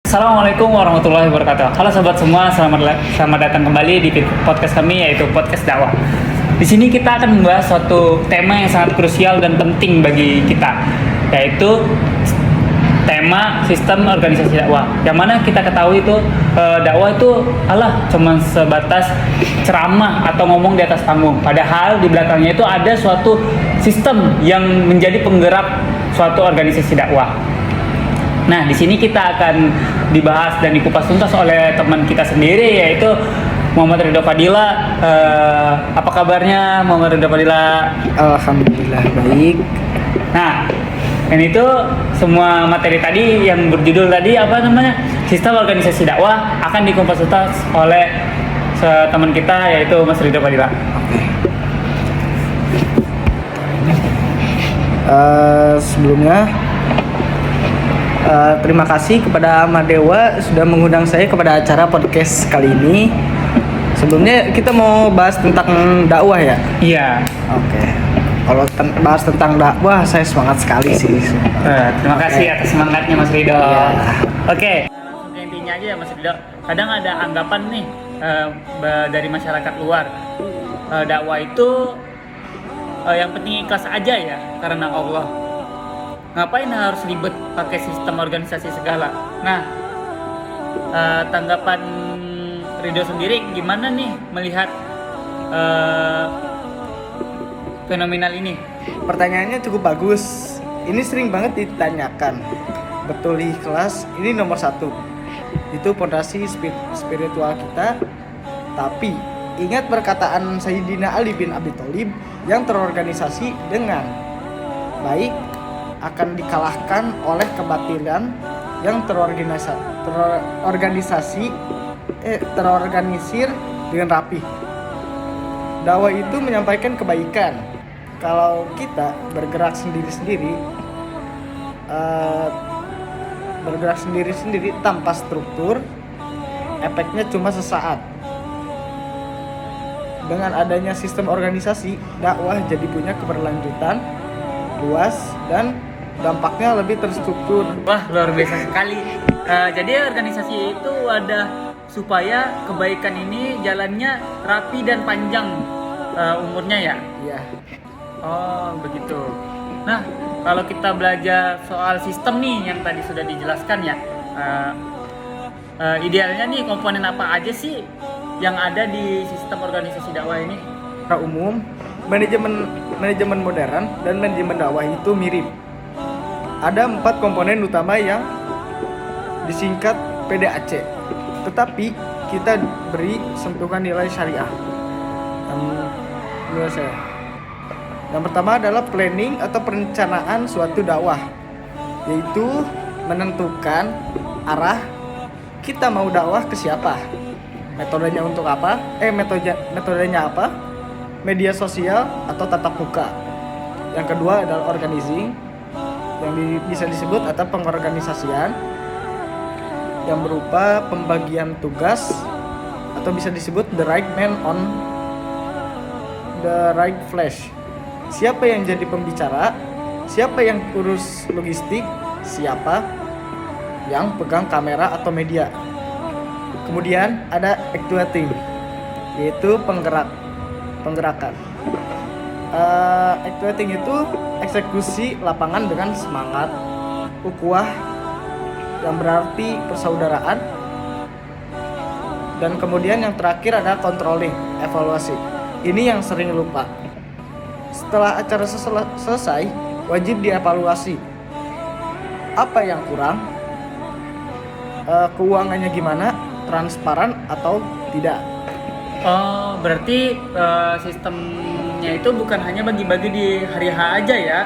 Assalamualaikum warahmatullahi wabarakatuh. Halo sobat semua, selamat datang kembali di podcast kami, yaitu podcast dakwah. Di sini kita akan membahas suatu tema yang sangat krusial dan penting bagi kita, yaitu tema sistem organisasi dakwah. Yang mana kita ketahui itu dakwah itu cuma sebatas ceramah atau ngomong di atas panggung. Padahal di belakangnya itu ada suatu sistem yang menjadi penggerak suatu organisasi dakwah. Nah, di sini kita akan dibahas dan dikupas tuntas oleh teman kita sendiri, yaitu Muhammad Ridho Fadila. Apa kabarnya Muhammad Ridho Fadila? Alhamdulillah baik. Nah, dan itu semua materi tadi yang berjudul tadi sistem organisasi dakwah akan dikupas tuntas oleh teman kita, yaitu Mas Ridho Fadila. Sebelumnya terima kasih kepada Madewa sudah mengundang saya kepada acara podcast kali ini. Sebelumnya kita mau bahas tentang dakwah ya? Iya. Oke. Kalau bahas tentang dakwah, saya semangat sekali sih. Terima kasih atas semangatnya Mas Ridho. Iya. Oke. Intinya aja ya Mas Ridho. Kadang ada anggapan nih dari masyarakat luar, dakwah itu yang penting ikhlas aja ya karena Allah. Ngapain harus ribet pakai sistem organisasi segala? Nah, tanggapan Ridho sendiri gimana nih melihat fenomenal ini? Pertanyaannya cukup bagus. Ini sering banget ditanyakan. Betul ikhlas, ini nomor satu. Itu fondasi spiritual kita. Tapi ingat perkataan Sayyidina Ali bin Abi Thalib yang terorganisasi dengan baik akan dikalahkan oleh kebatilan yang terorganisir dengan rapi. Dakwah itu menyampaikan kebaikan. Kalau kita bergerak sendiri tanpa struktur, efeknya cuma sesaat. Dengan adanya sistem organisasi, dakwah jadi punya keberlanjutan luas dan dampaknya lebih terstruktur. Wah, luar biasa sekali. Jadi organisasi itu ada supaya kebaikan ini jalannya rapi dan panjang umurnya ya? Iya. Oh, begitu. Nah, kalau kita belajar soal sistem nih yang tadi sudah dijelaskan ya, idealnya nih komponen apa aja sih yang ada di sistem organisasi dakwah ini? Secara umum, manajemen modern dan manajemen dakwah itu mirip. Ada 4 komponen utama yang disingkat PDAC, tetapi kita beri sentuhan nilai syariah. Yang pertama adalah planning atau perencanaan suatu dakwah, yaitu menentukan arah kita mau dakwah ke siapa, metodenya untuk apa, metodenya apa, media sosial atau tatap muka. Yang kedua adalah organizing, yang bisa disebut atau pengorganisasian, yang berupa pembagian tugas atau bisa disebut the right man on the right flash. Siapa yang jadi pembicara, siapa yang urus logistik, siapa yang pegang kamera atau media. Kemudian ada actuating, yaitu penggerakan. Actuating itu eksekusi lapangan dengan semangat, ukhuwah yang berarti persaudaraan. Dan kemudian yang terakhir ada controlling, evaluasi. Ini yang sering lupa. Setelah acara selesai, wajib dievaluasi. Apa yang kurang? Keuangannya gimana? Transparan atau tidak? Oh, berarti sistemnya itu bukan hanya bagi-bagi di hari H aja ya?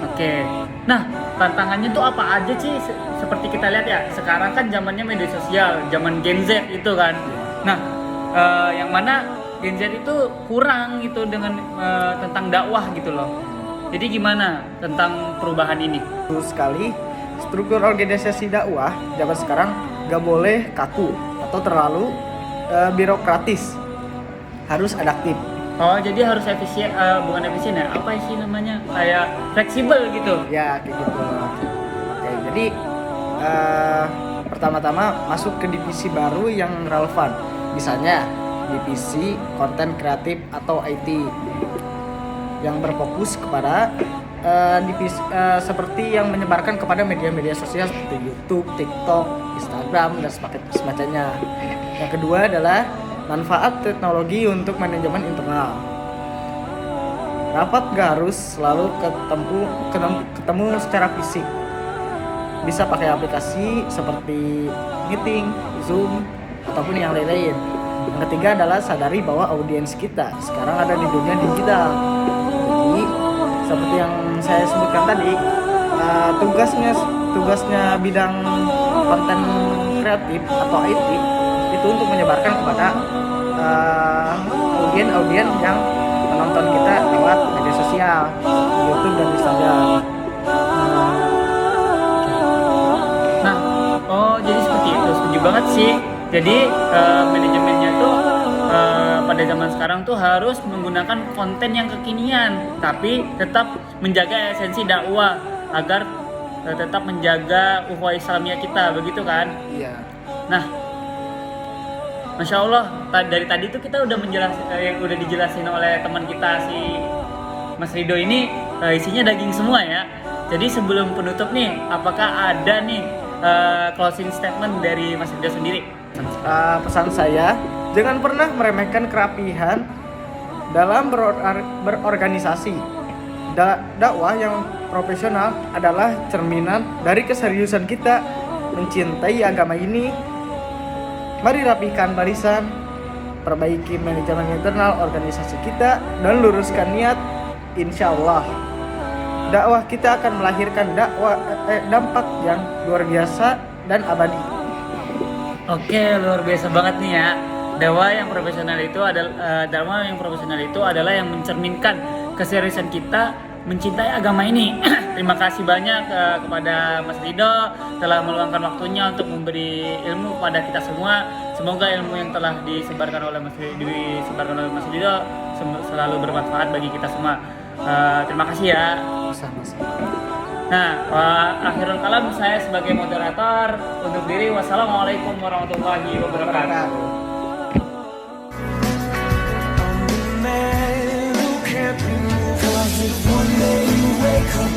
Oke. Nah, tantangannya tuh apa aja sih? Seperti kita lihat ya, sekarang kan zamannya media sosial, zaman Gen Z itu kan. Nah, yang mana Gen Z itu kurang gitu dengan tentang dakwah gitu loh. Jadi gimana tentang perubahan ini? Betul sekali. Struktur organisasi dakwah zaman sekarang gak boleh kaku atau terlalu birokratis. Harus adaptif. Oh, jadi harus efisien, bukan efisien ya? Apa sih namanya? Kayak fleksibel gitu? Ya, kayak gitu. Oke, jadi pertama-tama masuk ke divisi baru yang relevan. Misalnya divisi konten kreatif atau IT yang berfokus kepada seperti yang menyebarkan kepada media-media sosial seperti YouTube, TikTok, Instagram, dan semacamnya. Yang kedua adalah manfaat teknologi untuk manajemen internal. Rapat gak harus selalu ketemu secara fisik. Bisa pakai aplikasi seperti Meeting, Zoom, ataupun yang lain-lain. Yang ketiga adalah sadari bahwa audiens kita sekarang ada di dunia digital. Jadi seperti yang saya sebutkan tadi, tugasnya bidang konten kreatif atau IT itu untuk menyebarkan kepada audien yang menonton kita lewat media sosial, YouTube dan Instagram. Nah, jadi seperti itu, setuju banget sih. Jadi manajemennya tuh pada zaman sekarang tuh harus menggunakan konten yang kekinian, tapi tetap menjaga esensi dakwah agar tetap menjaga ukhuwah Islamiyah kita, begitu kan? Iya. Nah, Masya Allah, dari tadi tuh kita udah yang udah dijelasin oleh teman kita si Mas Rido ini isinya daging semua ya. Jadi sebelum penutup nih, apakah ada nih closing statement dari Mas Rido sendiri? Pesan saya, jangan pernah meremehkan kerapihan dalam berorganisasi. Dakwah yang profesional adalah cerminan dari keseriusan kita mencintai agama ini. Mari rapikan barisan, perbaiki manajemen internal organisasi kita, dan luruskan niat. Insya Allah dakwah kita akan melahirkan dampak yang luar biasa dan abadi. Oke, luar biasa banget nih ya. Dakwah yang profesional itu adalah yang mencerminkan keseriusan kita mencintai agama ini. Terima kasih banyak kepada Mas Rido telah meluangkan waktunya untuk memberi ilmu kepada kita semua. Semoga ilmu yang telah disebarkan oleh Mas Rido selalu bermanfaat bagi kita semua. Terima kasih ya. Sama-sama. Nah, akhirul kalam, saya sebagai moderator untuk diri. Wassalamualaikum warahmatullahi wabarakatuh. One day you wake up